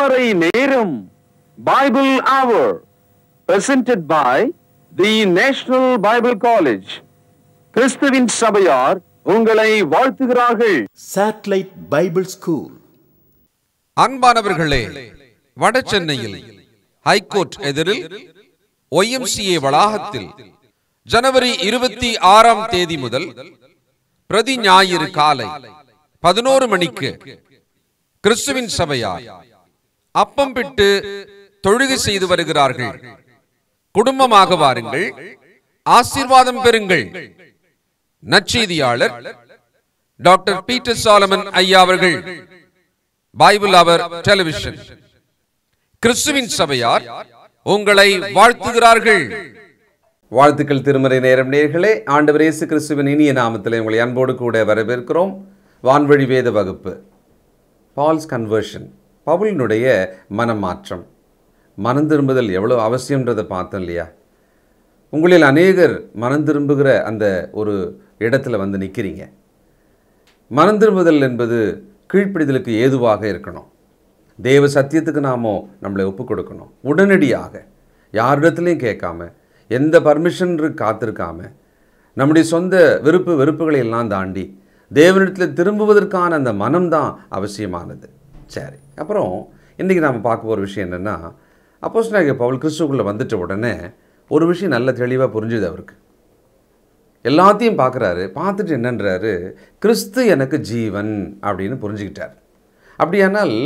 திருமறை நேரம் Bible Hour presented by the National Bible College. கிறிஸ்துவின் சபையார் உங்களை வாழ்த்துகிறார்கள். Satellite Bible School. அன்பானவர்களே, வடசென்னையில் ஹைகோர்ட் எதிரில் YMCA வளாகத்தில் ஜனவரி 26ஆம் தேதி முதல் பிரதி ஞாயிறு காலை 11 மணிக்கு கிறிஸ்துவின் சபையார் அப்பம் பிட்டு தொழுகை செய்து வருகிறார்கள். குடும்பமாக வாருங்கள், ஆசீர்வாதம் பெறுங்கள். நற்செய்தியாளர் டாக்டர் பீட்டர் சாலமன் ஐயா அவர்கள், பைபிள் அவர் டெலிவிஷன். கிறிஸ்துவின் சபையார் உங்களை வாழ்த்துகிறார்கள். வாழ்த்துக்கள். திருமறை நேரம் நேயர்களே, ஆண்டவர் இயேசு கிறிஸ்துவின் இனிய நாமத்திலே உங்களை அன்போடு கூட வரவேற்கிறோம். வான்வழி வேத வகுப்பு, பால்ஸ் கன்வர்ஷன், பவுலினுடைய மனமாற்றம். மனம் திரும்புதல் எவ்வளோ அவசியன்றதை பார்த்தோம் இல்லையா? உங்களில் அநேகர் மனம் திரும்புகிற அந்த ஒரு இடத்துல வந்து நிற்கிறீங்க. மனம் திரும்புதல் என்பது கீழ்ப்பிடிதலுக்கு ஏதுவாக இருக்கணும். தேவ சத்தியத்துக்கு நாமோ நம்மளை ஒப்பு கொடுக்கணும். உடனடியாக யாரிடத்துலையும் கேட்காம, எந்த பர்மிஷன் காத்திருக்காம, நம்முடைய சொந்த விருப்பு வெறுப்புகளை எல்லாம் தாண்டி தேவனிடத்தில் திரும்புவதற்கான அந்த மனம்தான் அவசியமானது. சரி, அப்புறம் இன்றைக்கி நாம் பார்க்க போகிற விஷயம் என்னென்னா, அப்போஸ்தலனாகிய பவுல் கிறிஸ்துவுக்குள்ளே வந்துட்ட உடனே ஒரு விஷயம் நல்ல தெளிவாக புரிஞ்சுது. அவருக்கு எல்லாத்தையும் பார்க்குறாரு. பார்த்துட்டு என்னன்றாரு, கிறிஸ்து எனக்கு ஜீவன் அப்படின்னு புரிஞ்சுக்கிட்டார். அப்படியானால்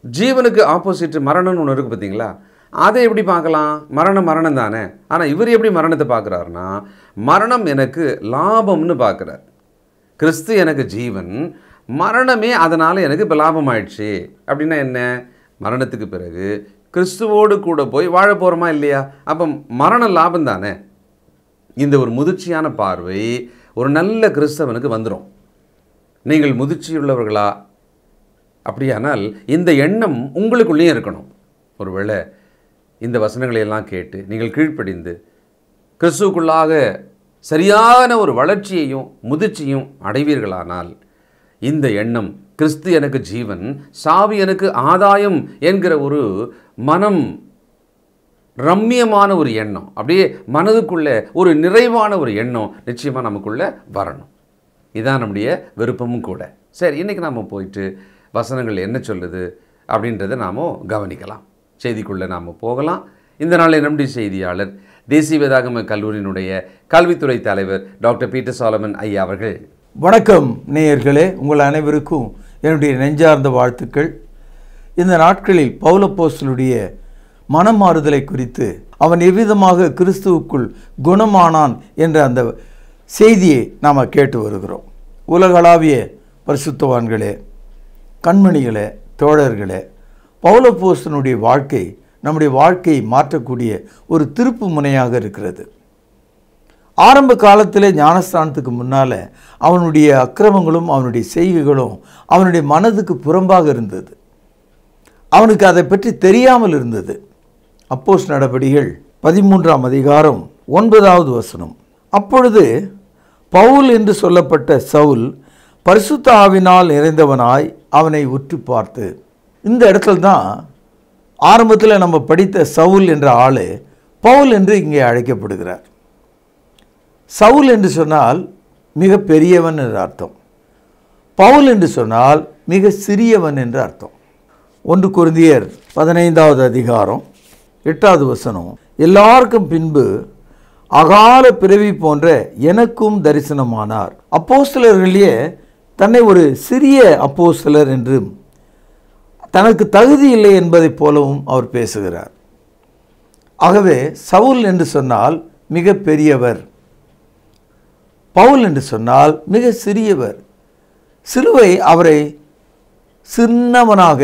ஜீவனுக்கு ஆப்போசிட் மரணம்னு ஒன்று இருக்குது பார்த்தீங்களா? அதை எப்படி பார்க்கலாம்? மரணம் தானே. ஆனால் இவர் எப்படி மரணத்தை பார்க்குறாருன்னா, மரணம் எனக்கு லாபம்னு பார்க்குறார். கிறிஸ்து எனக்கு ஜீவன், மரணமே அதனால் எனக்கு இப்போ லாபம் ஆயிடுச்சு. அப்படின்னா என்ன? மரணத்துக்கு பிறகு கிறிஸ்துவோடு கூட போய் வாழ போகிறோமா இல்லையா? அப்போ மரணம் லாபம் தானே. இந்த ஒரு முதிர்ச்சியான பார்வை ஒரு நல்ல கிறிஸ்தவனுக்கு வந்துடும். நீங்கள் முதிர்ச்சியுள்ளவர்களா? அப்படியானால் இந்த எண்ணம் உங்களுக்குள்ளேயும் இருக்கணும். ஒருவேளை இந்த வசனங்களை எல்லாம் கேட்டு நீங்கள் கீழ்ப்படிந்து கிறிஸ்துவுக்குள்ளாக சரியான ஒரு வளர்ச்சியையும் முதிர்ச்சியும் அடைவீர்களானால், இந்த எண்ணம் கிறிஸ்து எனக்கு ஜீவன், சாவி எனக்கு ஆதாயம் என்கிற ஒரு மனம் ரம்மியமான ஒரு எண்ணம், அப்படியே மனதுக்குள்ளே ஒரு நிறைவான ஒரு எண்ணம் நிச்சயமாக நமக்குள்ளே வரணும். இதான் நம்முடைய விருப்பமும் கூட. சரி, இன்றைக்கி நாம் போயிட்டு வசனங்கள் என்ன சொல்லுது அப்படின்றத நாம் கவனிக்கலாம். செய்திக்குள்ளே நாம் போகலாம். இந்த நாளில் நம்முடைய செய்தியாளர் தேசிய வேதாகம கல்லூரியினுடைய கல்வித்துறை தலைவர் டாக்டர் பீட்டர் சாலமன் ஐயா அவர்கள். வணக்கம் நேயர்களே, உங்கள் அனைவருக்கும் என்னுடைய நெஞ்சார்ந்த வாழ்த்துக்கள். இந்த நாட்களில் பவுல் அப்போஸ்தலனுடைய மனமாறுதலை குறித்து, அவன் எவ்விதமாக கிறிஸ்துவுக்குள் குணமானான் என்ற அந்த செய்தியை நாம் கேட்டு வருகிறோம். உலகளாவிய பரிசுத்தவான்களே, கண்மணிகளே, தோழர்களே, பவுல் அப்போஸ்தலனுடைய வாழ்க்கை நம்முடைய வாழ்க்கையை மாற்றக்கூடிய ஒரு திருப்பு முனையாக இருக்கிறது. ஆரம்ப காலத்தில் ஞானஸ்தானத்துக்கு முன்னால் அவனுடைய அக்கிரமங்களும் அவனுடைய செய்கைகளும் அவனுடைய மனதுக்கு புறம்பாக இருந்தது. அவனுக்கு அதை பற்றி தெரியாமல் இருந்தது. அப்போஸ்தலர் நடபடிகள் 13ஆம் அதிகாரம் 9வது வசனம். அப்பொழுது பவுல் என்று சொல்லப்பட்ட சவுல் பரிசுத்த ஆவியினால் நிறைந்தவனாய் அவனை உற்று பார்த்து, இந்த இடத்துல தான் ஆரம்பத்தில் நம்ம படித்த சவுல் என்ற ஆள் பவுல் என்று இங்கே அழைக்கப்படுகிறார். சவுல் என்று சொன்னால் மிக பெரியவன் என்று அர்த்தம். பவுல் என்று சொன்னால் மிக சிறியவன் என்று அர்த்தம். 1 கொரிந்தியர் 15வது அதிகாரம் 8வது வசனம், எல்லாருக்கும் பின்பு அகால பிறவி போன்ற எனக்கும் தரிசனமானார். அப்போஸ்தலர்களே தன்னை ஒரு சிறிய அப்போஸ்தலர் என்றும் தனக்கு தகுதி இல்லை என்பதைப் போலவும் அவர் பேசுகிறார். ஆகவே சவுல் என்று சொன்னால் மிக பெரியவர், பவுல் என்று சொன்னால் மிக சிறியவர். சிலுவை அவரை சின்னவனாக,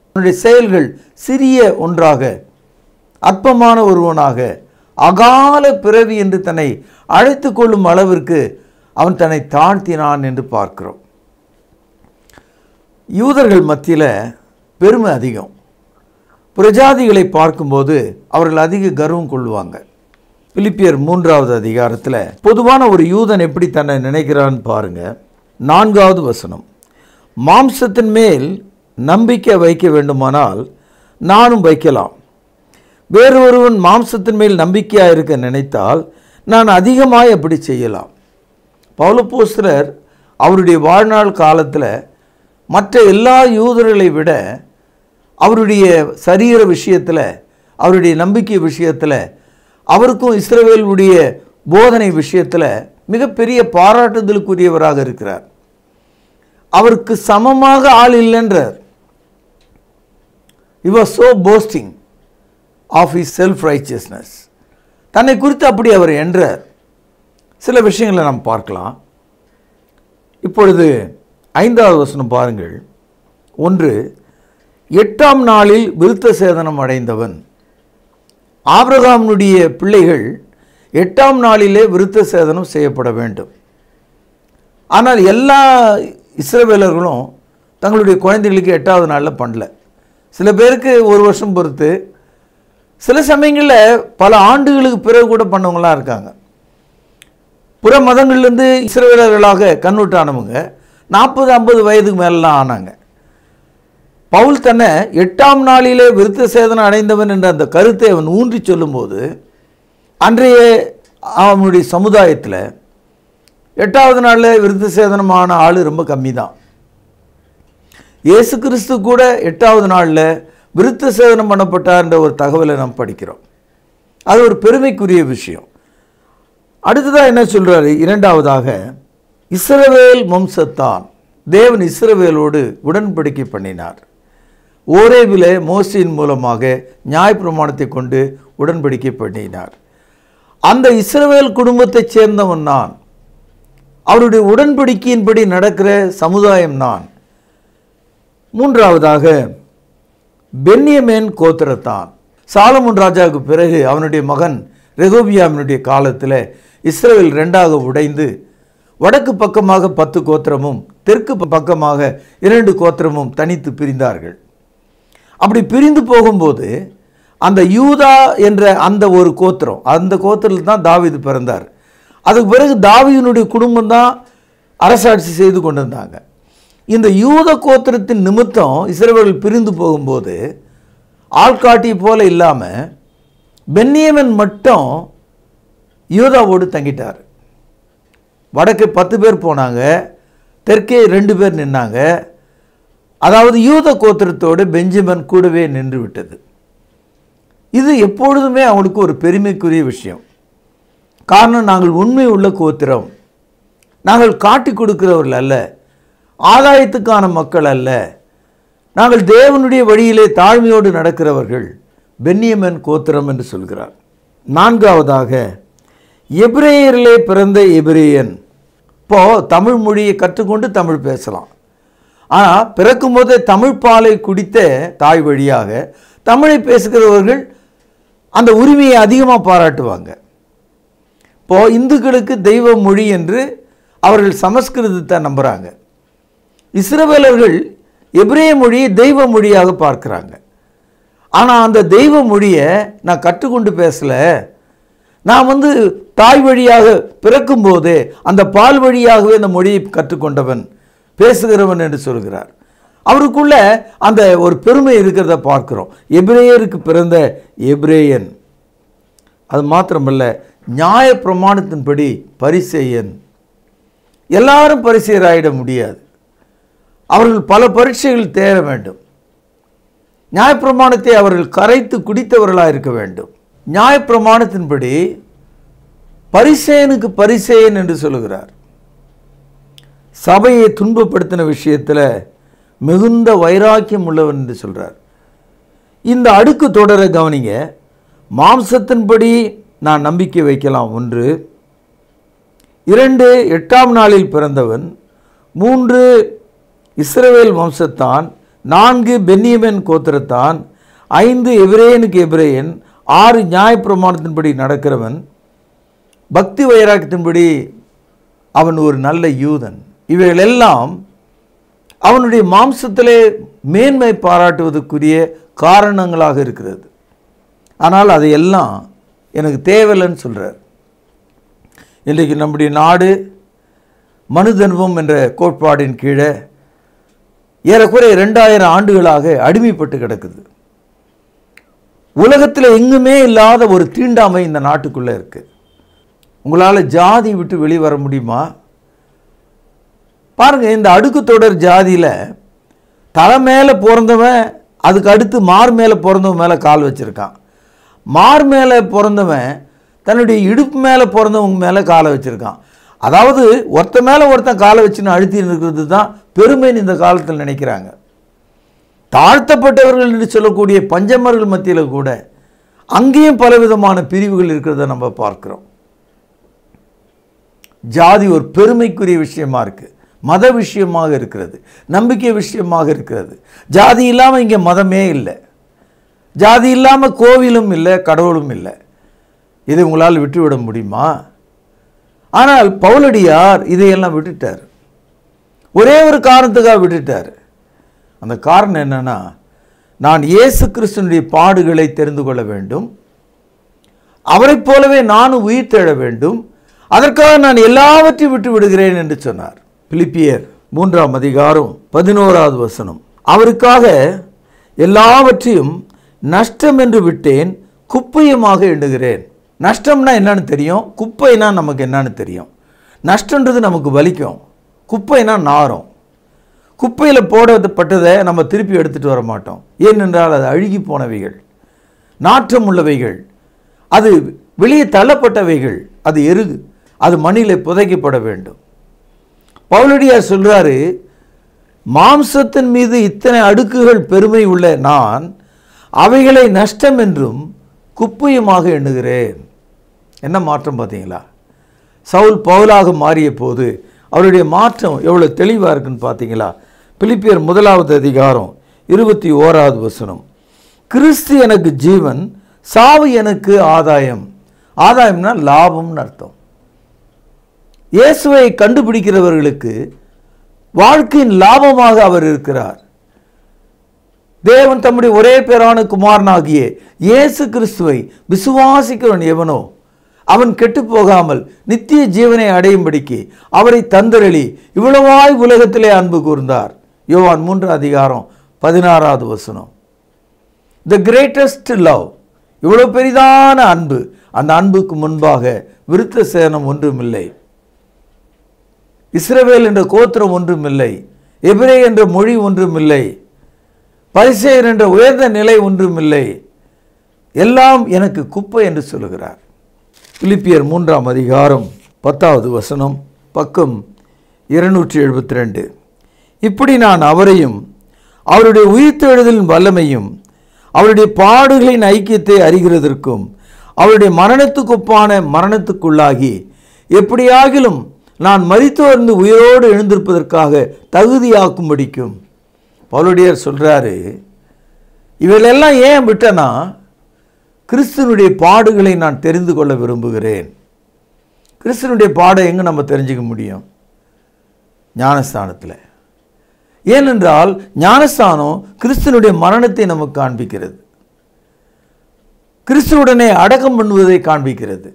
அவனுடைய செயல்கள் சிறிய ஒன்றாக, அற்பமான ஒருவனாக, அகால பிறவி என்று தன்னை அழைத்து கொள்ளும் அளவிற்கு அவன் தன்னை தாழ்த்தினான் என்று பார்க்கிறோம். யூதர்கள் மத்தியில் பெருமை அதிகம். பிரஜாதிகளை பார்க்கும்போது அவர்கள் அதிக கர்வம் கொள்வாங்க. பிலிப்பியர் 3வது அதிகாரத்தில் பொதுவான ஒரு யூதன் எப்படி தன்னை நினைக்கிறான்னு பாருங்க. 4வது வசனம், மாம்சத்தின் மேல் நம்பிக்கை வைக்க வேண்டுமானால் நானும் வைக்கலாம். வேறு ஒருவன் மாம்சத்தின் மேல் நம்பிக்கையாக இருக்க நினைத்தால் நான் அதிகமாக எப்படி செய்யலாம்? பவுலப்போஸ்தலர் அவருடைய வாழ்நாள் காலத்தில் மற்ற எல்லா யூதர்களை விட அவருடைய சரீர விஷயத்தில், அவருடைய நம்பிக்கை விஷயத்தில், அவருக்கும் இஸ்ரவேலுடைய போதனை விஷயத்தில் மிகப்பெரிய பாராட்டுதலுக்குரியவராக இருக்கிறார். அவருக்கு சமமாக ஆள் இல்லைன்றார். He was so boasting of his self-righteousness. தன்னை குறித்து அப்படி அவர் என்றார். சில விஷயங்களை நாம் பார்க்கலாம். இப்பொழுது 5வது வசனம் பாருங்கள். 1, 8ஆம் நாளில் விருத்த சேதனம் அடைந்தவன். ஆபிரகாமுடைய பிள்ளைகள் 8ஆம் நாளிலே விருத்த சேதனம் செய்யப்பட வேண்டும். ஆனால் எல்லா இஸ்ரவேலர்களும் தங்களுடைய குழந்தைகளுக்கு 8வது நாளில் பண்ணல. சில பேருக்கு 1 வருஷம் பொறுத்து, சில சமயங்களில் பல ஆண்டுகளுக்கு பிறகு கூட பண்ணவங்களாம் இருக்காங்க. புற மதங்கள்லேருந்து இஸ்ரவேலர்களாக கண்ணுட்டானவங்க 40-50 வயதுக்கு மேலாம் ஆனாங்க. பவுல் தன்னை 8ஆம் நாளிலே விருத்த சேதனம் அடைந்தவன் என்ற அந்த கருத்தை அவன் ஊன்றி சொல்லும்போது, அன்றைய அவனுடைய சமுதாயத்தில் 8வது நாளில் விருத்த சேதனமான ஆள் ரொம்ப கம்மி தான். இயேசு கிறிஸ்து கூட 8வது நாளில் விருத்த சேதனம் பண்ணப்பட்டார் என்ற ஒரு தகவலை நாம் படிக்கிறோம். அது ஒரு பெருமைக்குரிய விஷயம். அடுத்ததாக என்ன சொல்கிறாரு? 2வதாக, இஸ்ரவேல் வம்சத்தான் தேவன் இஸ்ரவேலோடு உடன்படிக்கை பண்ணினார். ஓரேபிலே மோசேயின் மூலமாக நியாயப்பிரமாணத்தை கொண்டு உடன்படிக்கை பண்ணினார். அந்த இஸ்ரவேல் குடும்பத்தைச் சேர்ந்தவன் நான். அவருடைய உடன்படிக்கையின்படி நடக்கிற சமுதாயம் நான். 3வதாக, பென்யமீன் கோத்திரத்தான். சாலமோன் ராஜாவுக்கு பிறகு அவனுடைய மகன் ரெகோபியாமினுடைய காலத்தில் இஸ்ரவேல் 2ஆக உடைந்து வடக்கு பக்கமாக 10 கோத்திரமும் தெற்கு பக்கமாக 2 கோத்திரமும் தனித்து பிரிந்தார்கள். அப்படி பிரிந்து போகும்போது அந்த யூதா என்ற அந்த ஒரு கோத்திரம், அந்த கோத்திரத்தில் தான் தாவீது பிறந்தார். அதுக்கு பிறகு தாவீதுனுடைய குடும்பம் தான் அரசாட்சி செய்து கொண்டிருந்தாங்க. இந்த யூத கோத்திரத்தின் நிமித்தம் இஸ்ரவேல் பிரிந்து போகும்போது ஆள்காட்டி போல இல்லாமல் பென்யமீன் மட்டும் யூதாவோடு தங்கிட்டார். வடக்கு 10 பேர் போனாங்க, தெற்கே 2 பேர் நின்னாங்க. அதாவது யூத கோத்திரத்தோடு பெஞ்சமின் கூடவே நின்று விட்டது. இது எப்பொழுதுமே அவங்களுக்கு ஒரு பெருமைக்குரிய விஷயம். காரணம், நாங்கள் உண்மை உள்ள கோத்திரம், நாங்கள் காட்டி கொடுக்கிறவர்கள் அல்ல, ஆதாயத்துக்கான மக்கள் அல்ல, நாங்கள் தேவனுடைய வழியிலே தாழ்மையோடு நடக்கிறவர்கள். பென்யமீன் கோத்திரம் என்று சொல்கிறார். 4வதாக, எபிரேயரிலே பிறந்த எபிரேயன். இப்போது தமிழ் மொழியை கற்றுக்கொண்டு தமிழ் பேசலாம். ஆனால் பிறக்கும் போதே தமிழ் பாலை குடித்த தாய் வழியாக தமிழை பேசுகிறவர்கள் அந்த உரிமையை அதிகமாக பாராட்டுவாங்க. இப்போது இந்துக்களுக்கு தெய்வ மொழி என்று அவர்கள் சமஸ்கிருதத்தை நம்புகிறாங்க. இஸ்ரவேலர்கள் எபிரேய மொழியை தெய்வ மொழியாக பார்க்குறாங்க. ஆனால் அந்த தெய்வ மொழியை நான் கற்றுக்கொண்டு பேசலை, நான் தாய் வழியாக பிறக்கும்போதே அந்த பால் வழியாகவே அந்த மொழியை கற்றுக்கொண்டவன், பேசுகிறவன் என்று சொல்கிறார். அவருக்குள்ள அந்த ஒரு பெருமை இருக்கிறத பார்க்கிறோம். எபிரேயருக்கு பிறந்த எபிரேயன். அது மாத்திரமல்ல, நியாய பிரமாணத்தின்படி பரிசேயன். எல்லாரும் பரிசேயராயிட முடியாது. அவர்கள் பல பரீட்சைகள் தேர வேண்டும். நியாயப்பிரமாணத்தை அவர்கள் கரைத்து குடித்தவர்களாக இருக்க வேண்டும். நியாயப்பிரமாணத்தின்படி பரிசேயனுக்கு பரிசேயன் என்று சொல்லுகிறார். சபையை துன்பப்படுத்தின விஷயத்தில் மிகுந்த வைராக்கியம் உள்ளவன் என்று சொல்கிறார். இந்த அடுக்கு தொடர கவனிங்க. மாம்சத்தின்படி நான் நம்பிக்கை வைக்கலாம் 1, 2 8ஆம் நாளில் பிறந்தவன், 3 இஸ்ரவேல் வம்சத்தான், 4 பென்யமீன் கோத்திரத்தான், 5 எபிரேயனுக்கு எபிரேயன், 6 நியாயப்பிரமாணத்தின்படி நடக்கிறவன், பக்தி வைராக்கியத்தின்படி அவன் ஒரு நல்ல யூதன். இவைகளெல்லாம் அவனுடைய மாம்சத்திலே மேன்மை பாராட்டுவதற்குரிய காரணங்களாக இருக்கிறது. ஆனால் அதையெல்லாம் எனக்கு தேவையில்லைன்னு சொல்கிறார். இன்றைக்கு நம்முடைய நாடு மனு தர்மம் என்ற கோட்பாடின் கீழே ஏறக்குறைய 2000 ஆண்டுகளாக அடிமைப்பட்டு கிடக்குது. உலகத்தில் எங்குமே இல்லாத ஒரு தீண்டாமை இந்த நாட்டுக்குள்ளே இருக்கு. உங்களால் ஜாதி விட்டு வெளியே வர முடியுமா? பாருங்க, இந்த அடுக்கு தொடர் ஜாதியில் தலை மேலே பிறந்தவன் அதுக்கு அடுத்து மார் மேலே பிறந்தவன் மேலே கால் வச்சுருக்கான். மார் மேலே பிறந்தவன் தன்னுடைய இடுப்பு மேலே பிறந்தவங்க மேலே காலை வச்சுருக்கான். அதாவது ஒருத்த மேலே ஒருத்தன் காலை வச்சுன்னு அழுத்தி இருக்கிறது தான் பெருமைன்னு இந்த காலத்தில் நினைக்கிறாங்க. தாழ்த்தப்பட்டவர்கள் என்று சொல்லக்கூடிய பஞ்சமர்கள் மத்தியில் கூட அங்கேயும் பலவிதமான பிரிவுகள் இருக்கிறத நம்ம பார்க்கிறோம். ஜாதி ஒரு பெருமைக்குரிய விஷயமா இருக்கு, மத விஷயமாக இருக்கிறது, நம்பிக்கை விஷயமாக இருக்கிறது. ஜாதி இல்லாமல் இங்கே மதமே இல்லை, ஜாதி இல்லாமல் கோவிலும் இல்லை, கடவுளும் இல்லை. இதை உங்களால் விட்டுவிட முடியுமா? ஆனால் பவுலடியார் இதையெல்லாம் விட்டுட்டார். ஒரே ஒரு காரணத்துக்காக விட்டுட்டார். அந்த காரணம் என்னன்னா, நான் இயேசு கிறிஸ்துவினுடைய பாடுகளை தெரிந்து கொள்ள வேண்டும், அவரைப் போலவே நானும் உயிர் தேட வேண்டும், அதற்காக நான் எல்லாவற்றையும் விட்டு விடுகிறேன் என்று சொன்னார். பிலிப்பியர் 3ஆம் அதிகாரம் 11வது வசனம். அவருக்காக எல்லாவற்றையும் நஷ்டம் என்று விட்டேன், குப்பையுமாக எண்ணுகிறேன். நஷ்டம்னா என்னன்னு தெரியும், குப்பைனா நமக்கு என்னன்னு தெரியும். நஷ்டன்றது நமக்கு வலிக்கும், குப்பைனா நாரும். குப்பையில் போடப்பட்டதை நம்ம திருப்பி எடுத்துகிட்டு வர மாட்டோம். ஏனென்றால் அது அழுகி போனவைகள், நாற்றம் உள்ளவைகள், அது வெளியே தள்ளப்பட்டவைகள், அது எருகு, அது மண்ணில் புதைக்கப்பட வேண்டும். பவுலடியார் சொல்றாரு, மாம்சத்தின் மீது இத்தனை அடுக்குகள் பெருமை உள்ள நான் அவைகளை நஷ்டம் என்றும் குப்பையுமாக எண்ணுகிறேன். என்ன மாற்றம் பார்த்தீங்களா? சவுல் பவுலாக மாறிய போது அவருடைய மாற்றம் எவ்வளோ தெளிவாக இருக்குன்னு பார்த்தீங்களா? பிலிப்பியர் 1வது அதிகாரம் 21வது வசனம். கிறிஸ்து எனக்கு ஜீவன், சாவு எனக்கு ஆதாயம். ஆதாயம்னா லாபம்னு அர்த்தம். இயேசுவை கண்டுபிடிக்கிறவர்களுக்கு வாழ்க்கையின் லாபமாக அவர் இருக்கிறார். தேவன் தம்முடைய ஒரே பேரான குமாரனாகிய இயேசு கிறிஸ்துவை விசுவாசிக்கிறவன் எவனோ அவன் கெட்டு போகாமல் நித்திய ஜீவனை அடையும்படிக்கு அவரை தந்தரளி இவ்வளவாய் உலகத்திலே அன்பு கூர்ந்தார். யோவான் 3 அதிகாரம் 16வது வசனம். த கிரேட்டஸ்ட் லவ், இவ்வளவு பெரிதான அன்பு, அந்த அன்புக்கு முன்பாக விருத்த சேனம் ஒன்றுமில்லை, இஸ்ரவேல் என்ற கோத்திரம் ஒன்றுமில்லை, எபிரே என்ற மொழி ஒன்றுமில்லை, பரிசேயர் என்ற உயர்ந்த நிலை ஒன்றுமில்லை, எல்லாம் எனக்கு குப்பை என்று சொல்லுகிறார். பிலிப்பியர் 3ஆம் அதிகாரம் 10வது வசனம், பக்கம் 272. இப்படி நான் அவரையும் அவருடைய உயிர்த்தெழுதலின் வல்லமையும் அவருடைய பாடுகளின் ஐக்கியத்தை அறிகிறதற்கும் அவருடைய மரணத்துக்குப்பான மரணத்துக்குள்ளாகி எப்படியாகிலும் நான் மரித்தோர்ந்து உயிரோடு எழுந்திருப்பதற்காக தகுதியாக்கும்படிக்கும். பவுலடியார் சொல்றாரு, இவைகளெல்லாம் ஏன் விட்டனா, கிறிஸ்துவனுடைய பாடுகளை நான் தெரிந்து கொள்ள விரும்புகிறேன். கிறிஸ்துவனுடைய பாடம் எங்கே நம்ம தெரிஞ்சுக்க முடியும்? ஞானஸ்தானத்தில். ஏனென்றால் ஞானஸ்தானம் கிறிஸ்துவனுடைய மரணத்தை நமக்கு காண்பிக்கிறது, கிறிஸ்துவுடனே அடக்கம் பண்ணுவதை காண்பிக்கிறது,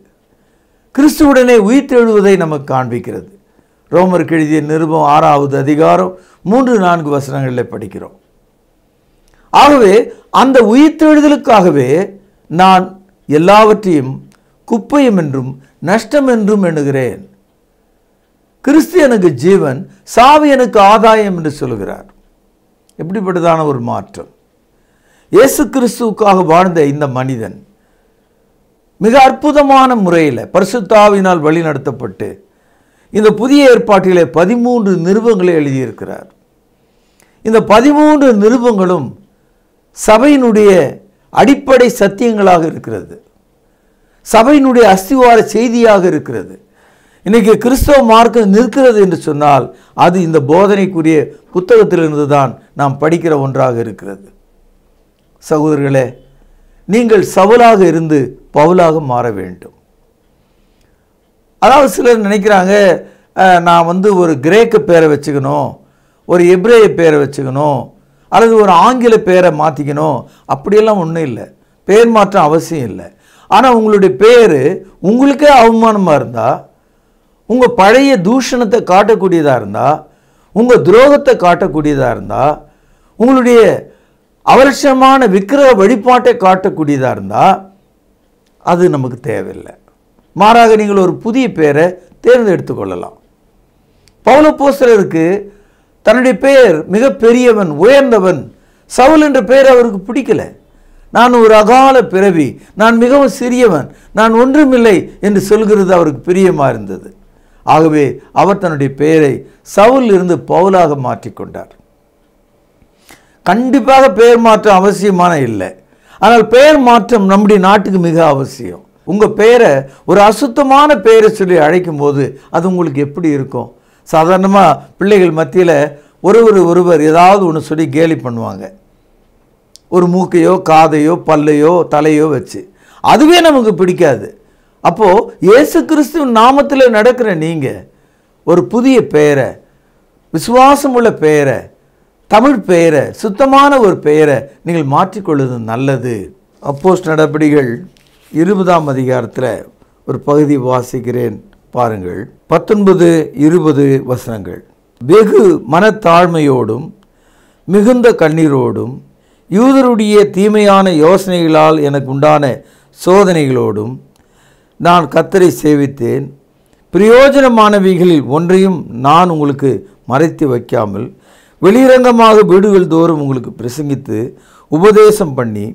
கிறிஸ்துவுடனே உயிர்த்தெழுவதை நமக்கு காண்பிக்கிறது. ரோமருக்கு எழுதிய நிருபம் 6வது அதிகாரம் 3-4 வசனங்களில் படிக்கிறோம். ஆகவே அந்த உயிர்த்தெழுதலுக்காகவே நான் எல்லாவற்றையும் குப்பையும் என்றும் நஷ்டம் என்றும் எண்ணுகிறேன். கிறிஸ்து எனக்கு ஜீவன், சாவு எனக்கு ஆதாயம் என்று சொல்கிறார். எப்படிப்பட்டதான ஒரு மாற்றம்! இயேசு கிறிஸ்துவுக்காக வாழ்ந்த இந்த மனிதன் மிக அற்புதமான முறையில் பரிசுத்த ஆவியினால் வழி நடத்தப்பட்டு இந்த புதிய ஏற்பாட்டிலே 13 நிருபங்களை எழுதியிருக்கிறார். இந்த 13 நிருபங்களும் சபையினுடைய அடிப்படை சத்தியங்களாக இருக்கிறது, சபையினுடைய அஸ்திவார செய்தியாக இருக்கிறது. இன்னைக்கு கிறிஸ்தவ மார்க்கம் நிற்கிறது என்று சொன்னால் அது இந்த போதனைக்குரிய புத்தகத்திலிருந்து தான் நாம் படிக்கிற ஒன்றாக இருக்கிறது. சகோதரர்களே, நீங்கள் சவுலாக இருந்து பவுலாக மாற வேண்டும். அதாவது சிலர் நினைக்கிறாங்க, நான் ஒரு கிரேக்க பேரை வச்சுக்கணும், ஒரு எப்ரேய பேரை வச்சுக்கணும், அல்லது ஒரு ஆங்கில பேரை மாற்றிக்கணும். அப்படியெல்லாம் ஒன்றும் இல்லை, பேர் மாற்றம் அவசியம் இல்லை. ஆனால் உங்களுடைய பேர் உங்களுக்கே அவமானமாக இருந்தால், உங்கள் பழைய தூஷணத்தை காட்டக்கூடியதாக இருந்தால், உங்கள் துரோகத்தை காட்டக்கூடியதாக இருந்தால், உங்களுடைய அவலட்சணமான விக்கிரக வழிபாட்டை காட்டக்கூடியதாக இருந்தால் அது நமக்கு தேவையில்லை. மாறாக நீங்கள் ஒரு புதிய பெயரை தேர்ந்தெடுத்து கொள்ளலாம். பவுலப்போஸ்தலருக்கு தன்னுடைய பெயர் மிக பெரியவன், உயர்ந்தவன், சவுல் என்ற பெயர் அவருக்கு பிடிக்கல. நான் ஒரு அகால பிறவி, நான் மிகவும் சிறியவன், நான் ஒன்றுமில்லை என்று சொல்கிறது அவருக்கு பிரியமாக இருந்தது. ஆகவே அவர் தன்னுடைய பெயரை சவுல் இருந்து பவுலாக மாற்றிக்கொண்டார். கண்டிப்பாக பெயர் மாற்றம் அவசியமான இல்லை, ஆனால் பெயர் மாற்றம் நம்முடைய நாட்டுக்கு மிக அவசியம். உங்கள் பெயரை ஒரு அசுத்தமான பெயரை சொல்லி அழைக்கும் போது அது உங்களுக்கு எப்படி இருக்கும்? சாதாரணமாக பிள்ளைகள் மத்தியில் ஒருவர் ஏதாவது ஒன்று சொல்லி கேலி பண்ணுவாங்க, ஒரு மூக்கையோ காதையோ பல்லையோ தலையோ வச்சு. அதுவே நமக்கு பிடிக்காது. அப்போது இயேசு கிறிஸ்துவின் நாமத்தில் நடக்கிற நீங்கள் ஒரு புதிய பெயரை, விசுவாசம் உள்ள பெயரை, தமிழ் பெயரை, சுத்தமான ஒரு பெயரை நீங்கள் மாற்றிக்கொள்வது நல்லது. அப்போஸ்தலர் நடபடிகள் 20ஆம் அதிகாரத்தில் ஒரு பகுதி வாசிக்கிறேன் பாருங்கள். 19-20 வசனங்கள். வெகு மனத்தாழ்மையோடும் மிகுந்த கண்ணீரோடும் யூதருடைய தீமையான யோசனைகளால் எனக்கு உண்டான சோதனைகளோடும் நான் கர்த்தரை சேவித்தேன். பிரயோஜனமானவைகளில் ஒன்றையும் நான் உங்களுக்கு மறைத்து வைக்காமல் வெளியரங்கமாக வீடுகள் தோறும் உங்களுக்கு பிரசங்கித்து உபதேசம் பண்ணி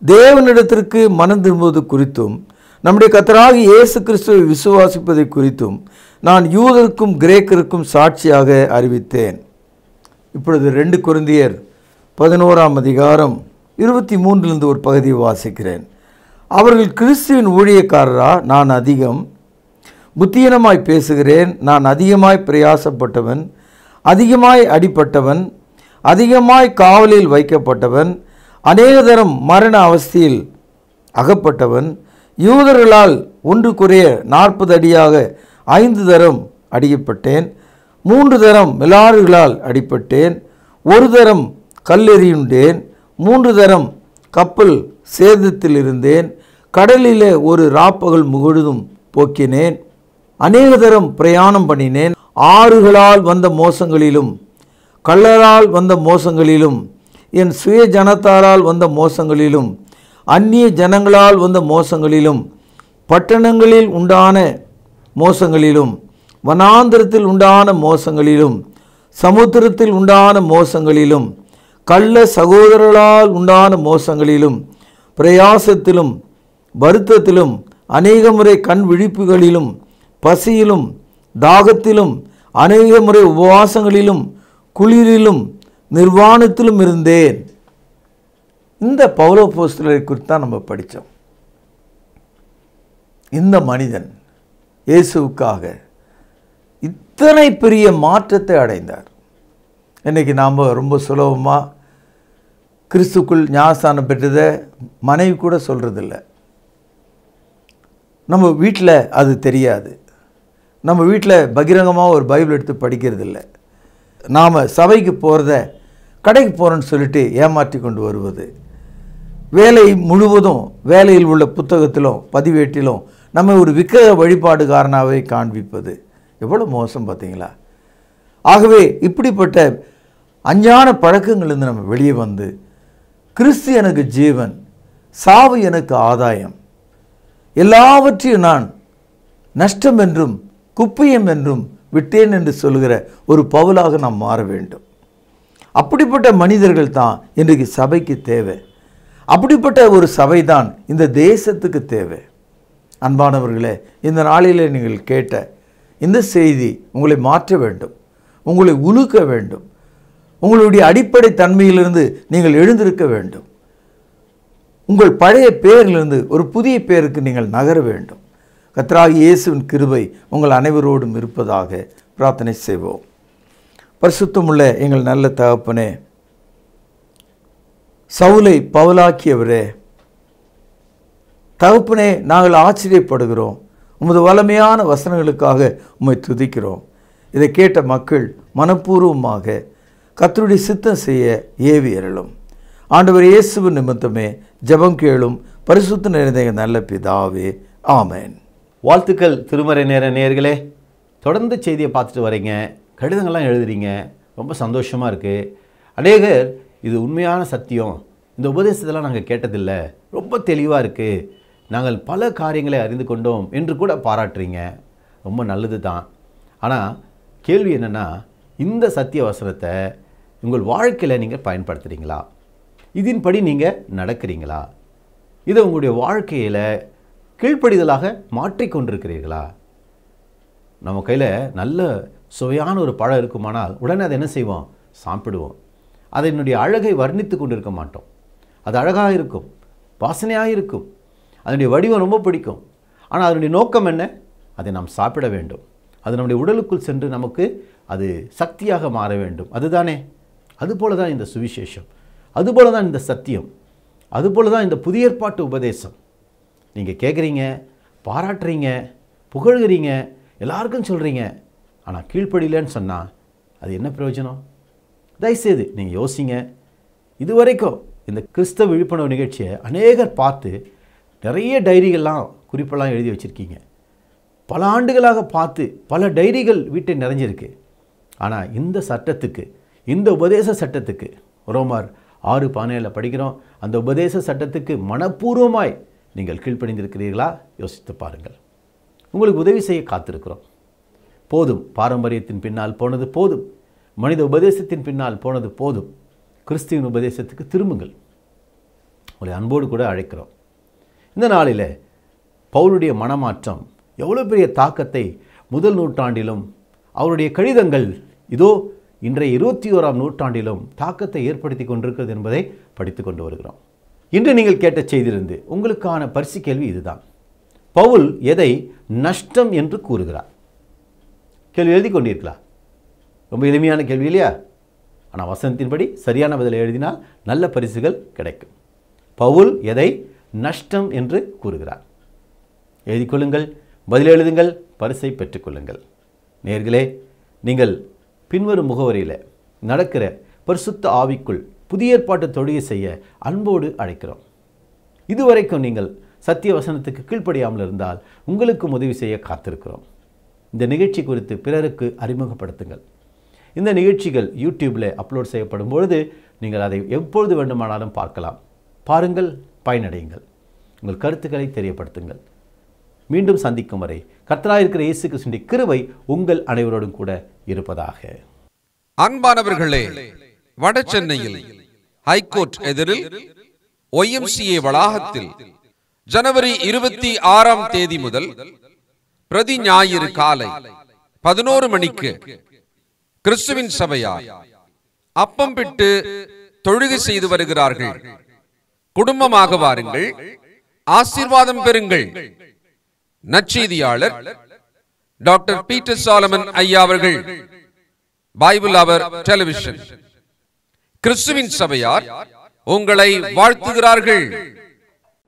தேவனிடத்திற்கு மனம் திரும்புவது குறித்தும் நம்முடைய கர்த்தராகிய இயேசு கிறிஸ்துவை விசுவாசிப்பதை குறித்தும் நான் யூதருக்கும் கிரேக்கருக்கும் சாட்சியாக அறிவித்தேன். இப்பொழுது 2 கொரிந்தியர் 11ஆம் அதிகாரம் 23 ஒரு பகுதியை வாசிக்கிறேன். அவர்கள் கிறிஸ்துவின் ஊழியக்காரரா? நான் அதிகம் புத்தியீனமாய் பேசுகிறேன். நான் அதிகமாய் பிரயாசப்பட்டவன், அதிகமாய் அடிப்பட்டவன், அதிகமாய் காவலில் வைக்கப்பட்டவன், அநேக தரம் மரண அவஸ்தையில் அகப்பட்டவன். யூதர்களால் ஒன்று குறைய 40 அடியாக 5 தரம் அடிக்கப்பட்டேன். 3 தரம் மிலாறுகளால் அடிப்பட்டேன். 1 தரம் கல்லெறியுண்டேன். 3 தரம் கப்பல் சேதத்தில் இருந்தேன். கடலிலே ஒரு ராப்பகல் முழுவதும் போக்கினேன். அநேக தரம் பிரயாணம் பண்ணினேன். ஆறுகளால் வந்த மோசங்களிலும் கள்ளரால் வந்த மோசங்களிலும் என் சுய ஜனத்தாரால் வந்த மோசங்களிலும் அந்நிய ஜனங்களால் வந்த மோசங்களிலும் பட்டணங்களில் உண்டான மோசங்களிலும் வனாந்திரத்தில் உண்டான மோசங்களிலும் சமுத்திரத்தில் உண்டான மோசங்களிலும் கள்ள சகோதரர்களால் உண்டான மோசங்களிலும் பிரயாசத்திலும் வருத்தத்திலும் அநேக முறை கண் விழிப்புகளிலும் பசியிலும் தாகத்திலும் அநேக முறை உபவாசங்களிலும் குளிரிலும் நிர்வாணத்திலும் இருந்தேன். இந்த பவுலப்போஸ்தலரை குறித்து தான் நம்ம படித்தோம். இந்த மனிதன் இயேசுவுக்காக இத்தனை பெரிய மாற்றத்தை அடைந்தார். இன்றைக்கி நாம் ரொம்ப சுலபமாக கிறிஸ்துக்குள் ஞானஸ்தானம் பெற்றதை மனைவி கூட சொல்கிறதில்ல. நம்ம வீட்டில் அது தெரியாது. நம்ம வீட்டில் பகிரங்கமாக ஒரு பைபிள் எடுத்து படிக்கிறதில்ல. நாம் சபைக்கு போகிறத கடைக்கு போகிறோன்னு சொல்லிட்டு ஏமாற்றி கொண்டு வருவது, வேலை முழுவதும் வேலையில் உள்ள புத்தகத்திலும் பதிவேட்டிலும் நம்ம ஒரு விக்கிரக வழிபாடுகாரனாகவே காண்பிப்பது எவ்வளோ மோசம் பார்த்தீங்களா? ஆகவே இப்படிப்பட்ட அஞ்ஞான பழக்கங்களிலிருந்து நம்ம வெளியே வந்து கிறிஸ்து எனக்கு ஜீவன், சாவு எனக்கு ஆதாயம், எல்லாவற்றையும் நான் நஷ்டம் என்றும் குப்பையம் என்றும் விட்டேன் என்று சொல்கிற ஒரு பவுலாக நாம் மாற வேண்டும். அப்படிப்பட்ட மனிதர்கள் தான் இன்றைக்கு சபைக்கு தேவை. அப்படிப்பட்ட ஒரு சபை தான் இந்த தேசத்துக்கு தேவை. அன்பானவர்களே, இந்த நாளிலே நீங்கள் கேட்ட இந்த செய்தி உங்களை மாற்ற வேண்டும், உங்களை உலுக்க வேண்டும், உங்களுடைய அடிப்படை தன்மையிலிருந்து நீங்கள் எழுந்திருக்க வேண்டும். உங்கள் பழைய பெயரிலிருந்து ஒரு புதிய பெயருக்கு நீங்கள் நகர வேண்டும். கர்த்தராகிய இயேசுவின் கிருபை உங்கள் அனைவரோடும் இருப்பதாக பிரார்த்தனை செய்வோம். பரிசுத்தமுள்ள எங்கள் நல்ல தகப்பனே, சவுலை பவுலாக்கியவரே, தகப்பனே, நாங்கள் ஆச்சரியப்படுகிறோம். உமது வல்லமையான வசனங்களுக்காக உம்மை துதிக்கிறோம். இதை கேட்ட மக்கள் மனப்பூர்வமாக கர்த்தருடைய சித்தம் செய்ய ஏவி அருளும். ஆண்டவர் இயேசுவின் நிமித்தமே ஜெபம் கேளும் பரிசுத்த நிறைந்த எங்கள் நல்ல பிதாவே, ஆமென். வாழ்த்துக்கள் திருமறை நேர நேயர்களே. தொடர்ந்து செய்தியை பார்த்துட்டு வரீங்க. கடிதங்கள்லாம் எழுதுறீங்க, ரொம்ப சந்தோஷமாக இருக்குது. அநேகர் இது உண்மையான சத்தியம், இந்த உபதேசத்தெல்லாம் நாங்கள் கேட்டதில்லை, ரொம்ப தெளிவாக இருக்குது, நாங்கள் பல காரியங்களை அறிந்து கொண்டோம் என்று கூட பாராட்டுறீங்க. ரொம்ப நல்லது தான். ஆனால் கேள்வி என்னென்னா, இந்த சத்திய வசனத்தை உங்கள் வாழ்க்கையில் நீங்கள் பயன்படுத்துகிறீங்களா? இதன்படி நீங்கள் நடக்கிறீங்களா? இதை உங்களுடைய வாழ்க்கையில் கீழ்ப்படிதலாக மாற்றிக்கொண்டிருக்கிறீர்களா? நம்ம கையில் நல்ல சுவையான ஒரு பழம் இருக்குமானால் உடனே அதை என்ன செய்வோம்? சாப்பிடுவோம். அதனுடைய அழகை வர்ணித்து கொண்டு இருக்க மாட்டோம். அது அழகாக இருக்கும், வாசனையாக இருக்கும், அதனுடைய வடிவம் ரொம்ப பிடிக்கும். ஆனால் அதனுடைய நோக்கம் என்ன? அதை நாம் சாப்பிட வேண்டும். அது நம்முடைய உடலுக்குள் சென்று நமக்கு அது சக்தியாக மாற வேண்டும். அதுதானே? அதுபோல தான் இந்த சுவிசேஷம், அதுபோல தான் இந்த சத்தியம், அதுபோல தான் இந்த புதிய ஏற்பாட்டு உபதேசம். நீங்கள் கேட்குறீங்க, பாராட்டுறீங்க, புகழ்கிறீங்க, எல்லாருக்கும் சொல்கிறீங்க, ஆனால் கீழ்ப்படியலன்னு சொன்னால் அது என்ன பிரயோஜனம்? தயவுசெய்து நீங்கள் யோசிங்க. இதுவரைக்கும் இந்த கிறிஸ்தவ விழிப்புணர்வு நிகழ்ச்சியை அநேகர் பார்த்து நிறைய டைரிகள்லாம் குறிப்பெல்லாம் எழுதி வச்சுருக்கீங்க. பல ஆண்டுகளாக பார்த்து பல டைரிகள் வீட்டை நிறைஞ்சிருக்கு. ஆனால் இந்த சட்டத்துக்கு, இந்த உபதேச சட்டத்துக்கு, ரோமர் 6:17 படிக்கிறோம், அந்த உபதேச சட்டத்துக்கு மனப்பூர்வமாய் நீங்கள் கீழ்ப்படிந்திருக்கிறீர்களா? யோசித்து பாருங்கள். உங்களுக்கு உதவி செய்ய காத்திருக்கிறோம். போதும், பாரம்பரியத்தின் பின்னால் போனது போதும், மனித உபதேசத்தின் பின்னால் போனது போதும். கிறிஸ்துவின் உபதேசத்துக்கு திரும்புங்கள். உங்களை அன்போடு கூட அழைக்கிறோம். இந்த நாளில் பவுலுடைய மனமாற்றம் எவ்வளோ பெரிய தாக்கத்தை முதல் நூற்றாண்டிலும், அவருடைய கடிதங்கள் இதோ இன்றைய 21ஆம் நூற்றாண்டிலும் தாக்கத்தை ஏற்படுத்தி கொண்டிருக்கிறது என்பதை படித்து கொண்டு வருகிறோம். இன்று நீங்கள் கேட்ட செய்தியிலிருந்து உங்களுக்கான பரிசு கேள்வி இதுதான். பவுல் எதை நஷ்டம் என்று கூறுகிறார்? கேள்வி எழுதி கொண்டிருக்கலாம். ரொம்ப எளிமையான கேள்வி இல்லையா? ஆனால் வசனத்தின்படி சரியான பதிலை எழுதினால் நல்ல பரிசுகள் கிடைக்கும். பவுல் எதை நஷ்டம் என்று கூறுகிறார்? எழுதி கொள்ளுங்கள், பதில் எழுதுங்கள், பரிசை பெற்றுக்கொள்ளுங்கள். நேயர்களே, நீங்கள் பின்வரும் முகவரியில் நடக்கிற பரிசுத்த ஆவிக்குள் புதிய ஏற்பாட்டு தொழுகை செய்ய அன்போடு அழைக்கிறோம். இதுவரைக்கும் நீங்கள் சத்திய வசனத்துக்கு கீழ்ப்படியாமல் இருந்தால் உங்களுக்கும் உதவி செய்ய காத்திருக்கிறோம். இந்த நிகழ்ச்சி குறித்து பிறருக்கு அறிமுகப்படுத்துங்கள். இந்த நிகழ்ச்சிகள் யூடியூப்பில் அப்லோட் செய்யப்படும் பொழுது நீங்கள் அதை எப்பொழுது வேண்டுமானாலும் பார்க்கலாம். பாருங்கள், பயனடையுங்கள், உங்கள் கருத்துக்களை தெரியப்படுத்துங்கள். மீண்டும் சந்திக்கும் வரை கர்த்தராயிருக்கிற இயேசு கிறிஸ்துவின் கிருபை உங்கள் அனைவரோடும் கூட இருப்பதாக. அன்பானவர்களே, வட சென்னையில் ஹைகோர்ட் எதிரில் YMCA வளாகத்தில் ஜனவரி 26ஆம் தேதி முதல் பிரதி ஞாயிறு காலை 11 மணிக்கு கிறிஸ்துவின் சபையார் அப்பம் பிட்டு தொழுகை செய்து வருகிறார்கள். குடும்பமாக வாருங்கள், ஆசீர்வாதம் பெறுங்கள். நற்செய்தியாளர் டாக்டர் பீட்டர் சாலமன் ஐயா அவர்கள், பைபிள் அவர் டெலிவிஷன். கிறிஸ்துவின் சபையார் உங்களை வாழ்த்துகிறார்கள்.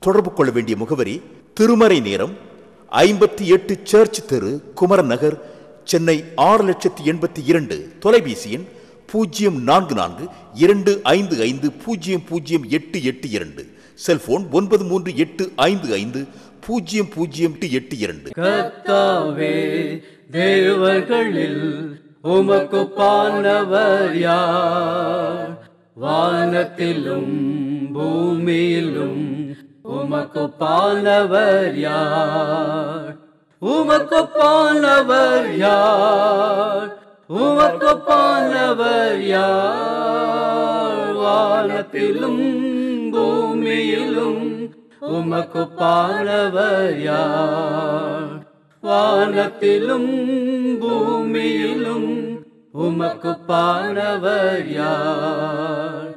தொடர்பு கொள்ள வேண்டிய முகவரி: திருமறை நேரம், 58 சர்ச் தெரு, குமரன் நகர், சென்னை 6,82,000. தொலைபேசி எண் 044255008882. செல்போன் 9385500882. கர்த்தாவே, தேவர்களில் உமக்குப்பானவர் யார்? வானத்திலும் பூமியிலும் உமக்குப்பானவர் யார்? உமக்குப்பானவர் யார்? உமக்குப்பானவர் யார்? வானத்திலும் பூமியிலும் உமக்குப்பானவர் யார்? வானத்திலும் பூமியிலும் உமக்குப்பானவர் யார்?